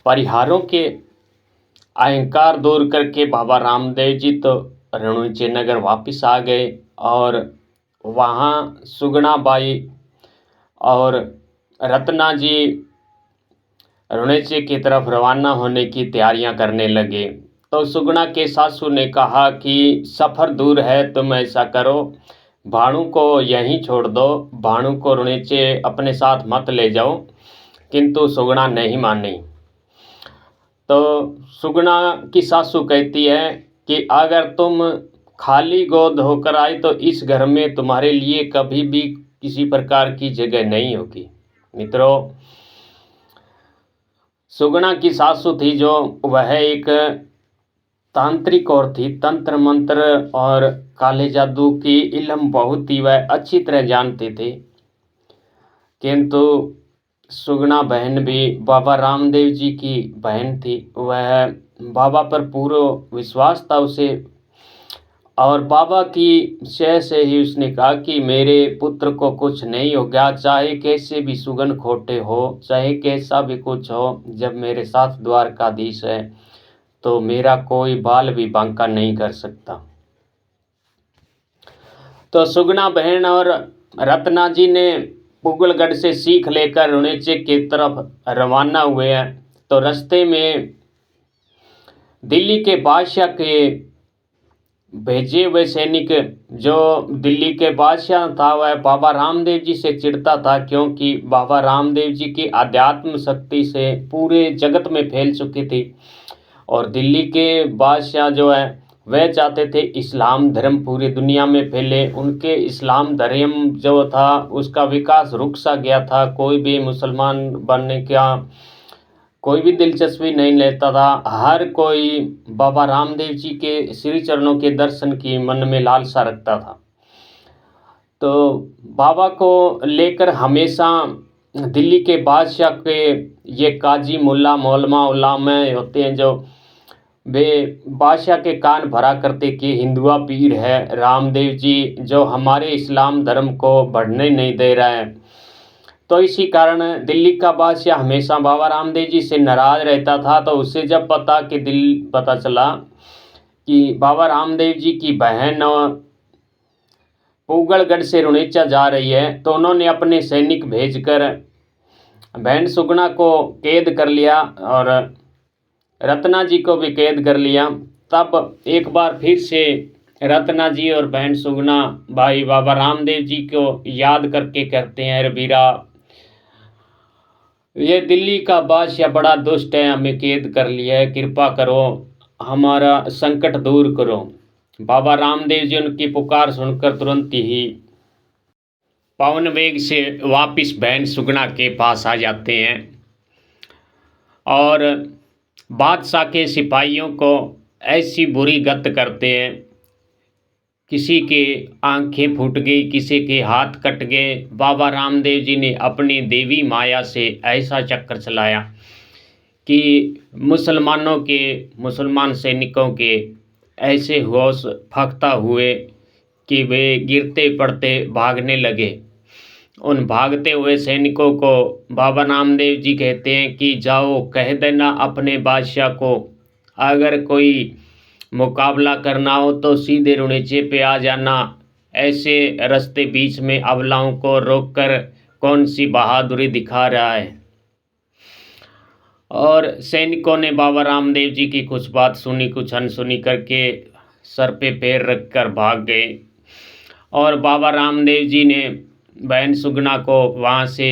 परिहारों के अहंकार दूर करके बाबा रामदेव जी तो रेणुचे नगर वापस आ गए और वहाँ सुगना बाई और रत्ना जी रुणेचे की तरफ रवाना होने की तैयारियां करने लगे। तो सुगना के सासू ने कहा कि सफ़र दूर है, तुम ऐसा करो, भानु को यहीं छोड़ दो, भानु को रुणेचे अपने साथ मत ले जाओ। किंतु सुगना नहीं मानी। तो सुगना की सासू कहती है कि अगर तुम खाली गोद होकर आई तो इस घर में तुम्हारे लिए कभी भी किसी प्रकार की जगह नहीं होगी। मित्रों, सुगना की सासू थी जो वह एक तांत्रिक और थी, तंत्र मंत्र और काले जादू की इल्म बहुत ही वह अच्छी तरह जानती थी। किंतु सुगना बहन भी बाबा रामदेव जी की बहन थी, वह बाबा पर पूरा विश्वास था उसे और बाबा की शय से ही उसने कहा कि मेरे पुत्र को कुछ नहीं होगा, चाहे कैसे भी सुगन खोटे हो, चाहे कैसा भी कुछ हो, जब मेरे साथ द्वारकाधीश है तो मेरा कोई बाल भी बांका नहीं कर सकता। तो सुगना बहन और रत्ना जी ने पुगलगढ़ से सीख लेकर रुणेचे की तरफ रवाना हुए हैं। तो रास्ते में दिल्ली के बादशाह के भेजे हुए सैनिक, जो दिल्ली के बादशाह था, वह बाबा रामदेव जी से चिढ़ता था, क्योंकि बाबा रामदेव जी की आध्यात्म शक्ति से पूरे जगत में फैल चुकी थी और दिल्ली के बादशाह जो है वह चाहते थे इस्लाम धर्म पूरी दुनिया में फैले। उनके इस्लाम धर्म जो था उसका विकास रुक सा गया था, कोई भी मुसलमान बनने का कोई भी दिलचस्पी नहीं लेता था, हर कोई बाबा रामदेव जी के श्री चरणों के दर्शन की मन में लालसा रखता था। तो बाबा को लेकर हमेशा दिल्ली के बादशाह के ये काजी मुल्ला मौलमा उलामा होते हैं, जो वे बादशाह के कान भरा करते कि हिंदुआ पीर है रामदेव जी, जो हमारे इस्लाम धर्म को बढ़ने नहीं दे रहा है। तो इसी कारण दिल्ली का बादशाह हमेशा बाबा रामदेव जी से नाराज रहता था। तो उसे जब पता चला कि बाबा रामदेव जी की बहन पुगलगढ़ से रुणेचा जा रही है, तो उन्होंने अपने सैनिक भेजकर बहन सुगना को कैद कर लिया और रत्ना जी को भी कैद कर लिया। तब एक बार फिर से रत्ना जी और बहन सुगना भाई बाबा रामदेव जी को याद करके कहते हैं, अरे वीरा, ये दिल्ली का बादशाह बड़ा दुष्ट है, हमें कैद कर लिया है, कृपा करो, हमारा संकट दूर करो। बाबा रामदेव जी उनकी पुकार सुनकर तुरंत ही पवन वेग से वापिस बहन सुगना के पास आ जाते हैं और बादशाह के सिपाहियों को ऐसी बुरी गत करते हैं, किसी के आंखें फूट गई, किसी के हाथ कट गए। बाबा रामदेव जी ने अपनी देवी माया से ऐसा चक्कर चलाया कि मुसलमान सैनिकों के ऐसे होश फकता हुए कि वे गिरते पड़ते भागने लगे। उन भागते हुए सैनिकों को बाबा रामदेव जी कहते हैं कि जाओ कह देना अपने बादशाह को, अगर कोई मुकाबला करना हो तो सीधे रुणेचे पे आ जाना, ऐसे रास्ते बीच में अबलाओं को रोककर कौन सी बहादुरी दिखा रहा है। और सैनिकों ने बाबा रामदेव जी की कुछ बात सुनी, कुछ अनसुनी करके सर पे पैर रखकर भाग गए और बाबा रामदेव जी ने बहन सुगना को वहाँ से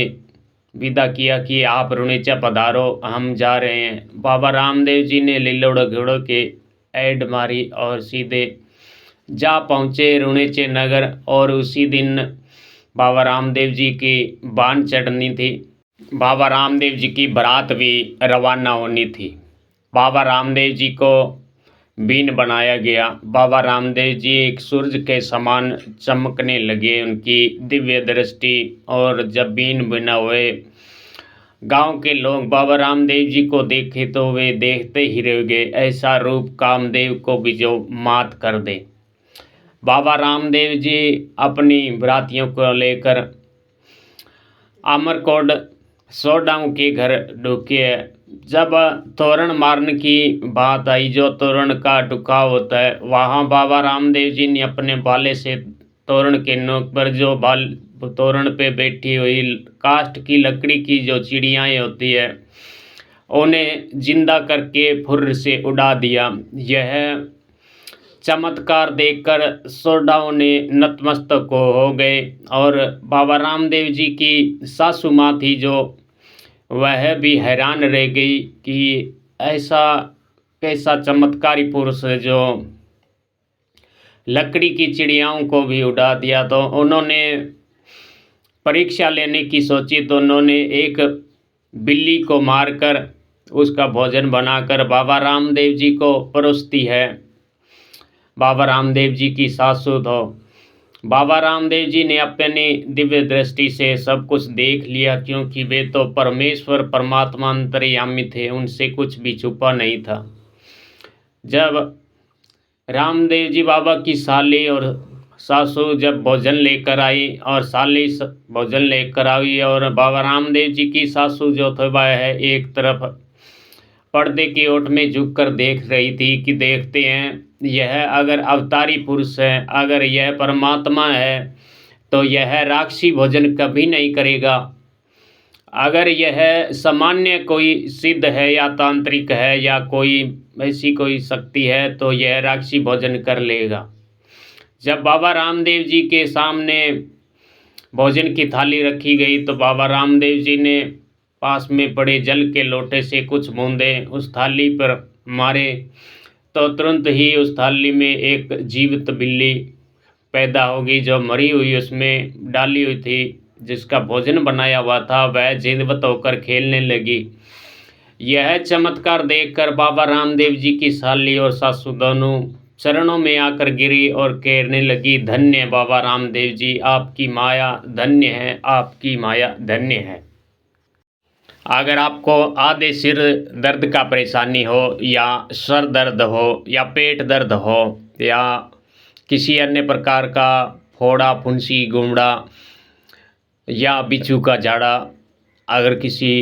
विदा किया कि आप रुणेचा पधारो, हम जा रहे हैं। बाबा रामदेव जी ने लीलोड़ घोड़ों के ऐड मारी और सीधे जा पहुँचे रुणेचे नगर और उसी दिन बाबा रामदेव जी की बान चढ़नी थी। बाबा रामदेव जी की बारात भी रवाना होनी थी। बाबा रामदेव जी को बीन बनाया गया। बाबा रामदेव जी एक सूरज के समान चमकने लगे, उनकी दिव्य दृष्टि, और जब बीन बना हुए गांव के लोग बाबा रामदेव जी को देखे तो वे देखते ही रह गए, ऐसा रूप कामदेव को भी जो मात कर दे। बाबा रामदेव जी अपनी बरातियों को लेकर अमरकोट सोडाऊ के घर ढुके, जब तोरण मारने की बात आई, जो तोरण का टुकाव होता है, वहाँ बाबा रामदेव जी ने अपने भाले से तोरण के नोक पर जो तोरण पे बैठी हुई काष्ठ की लकड़ी की जो चिड़ियाएँ होती है, उन्हें जिंदा करके फुर्र से उड़ा दिया। यह चमत्कार देखकर श्रोताओं ने नतमस्तक हो गए और बाबा रामदेव जी की सासू माँ थी जो, वह भी हैरान रह गई कि ऐसा कैसा चमत्कारी पुरुष है जो लकड़ी की चिड़ियाओं को भी उड़ा दिया। तो उन्होंने परीक्षा लेने की सोची, तो उन्होंने एक बिल्ली को मारकर उसका भोजन बनाकर बाबा रामदेव जी को परोसती है। बाबा रामदेव जी की सासू तो बाबा रामदेव जी ने अपनी दिव्य दृष्टि से सब कुछ देख लिया, क्योंकि वे तो परमेश्वर परमात्मा अंतर्यामी थे, उनसे कुछ भी छुपा नहीं था। जब रामदेव जी बाबा की साली और सासू जब भोजन लेकर आई और साली भोजन लेकर आई, और बाबा रामदेव जी की सासू जो थे वह है एक तरफ पर्दे की ओट में झुककर देख रही थी कि देखते हैं यह अगर अवतारी पुरुष है, अगर यह परमात्मा है तो यह राक्षसी भोजन कभी नहीं करेगा। अगर यह सामान्य कोई सिद्ध है या तांत्रिक है या कोई ऐसी कोई शक्ति है तो यह राक्षसी भोजन कर लेगा। जब बाबा रामदेव जी के सामने भोजन की थाली रखी गई तो बाबा रामदेव जी ने पास में पड़े जल के लोटे से कुछ बूंदे उस थाली पर मारे, तो तुरंत ही उस थाली में एक जीवित बिल्ली पैदा होगी जो मरी हुई उसमें डाली हुई थी, जिसका भोजन बनाया हुआ था, वह जीवित होकर खेलने लगी। यह चमत्कार देखकर बाबा रामदेव जी की साली और सासू दोनों चरणों में आकर गिरी और कहने लगी, धन्य बाबा रामदेव जी, आपकी माया धन्य है, आपकी माया धन्य है। अगर आपको आधे सिर दर्द का परेशानी हो या सर दर्द हो या पेट दर्द हो या किसी अन्य प्रकार का फोड़ा फुंसी गुमड़ा या बिच्छू का झाड़ा, अगर किसी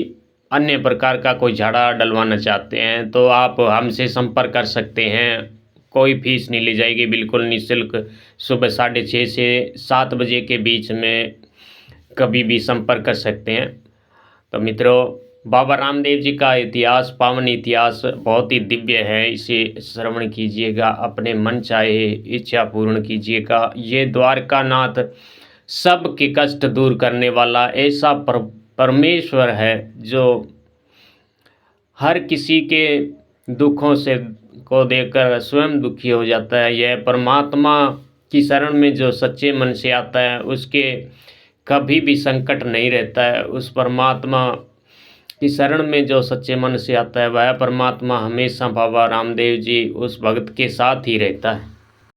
अन्य प्रकार का कोई झाड़ा डलवाना चाहते हैं तो आप हमसे संपर्क कर सकते हैं। कोई फीस नहीं ली जाएगी, बिल्कुल निःशुल्क। सुबह 6:30 से 7 बजे के बीच में कभी भी संपर्क कर सकते हैं। तो मित्रों, बाबा रामदेव जी का इतिहास, पावन इतिहास बहुत ही दिव्य है, इसे श्रवण कीजिएगा, अपने मन चाहे इच्छा पूर्ण कीजिएगा। ये द्वारकानाथ सबके कष्ट दूर करने वाला ऐसा परमेश्वर है जो हर किसी के दुखों से को देखकर स्वयं दुखी हो जाता है। यह परमात्मा की शरण में जो सच्चे मन से आता है उसके कभी भी संकट नहीं रहता है। उस परमात्मा की शरण में जो सच्चे मन से आता है वह परमात्मा हमेशा बाबा रामदेव जी उस भक्त के साथ ही रहता है।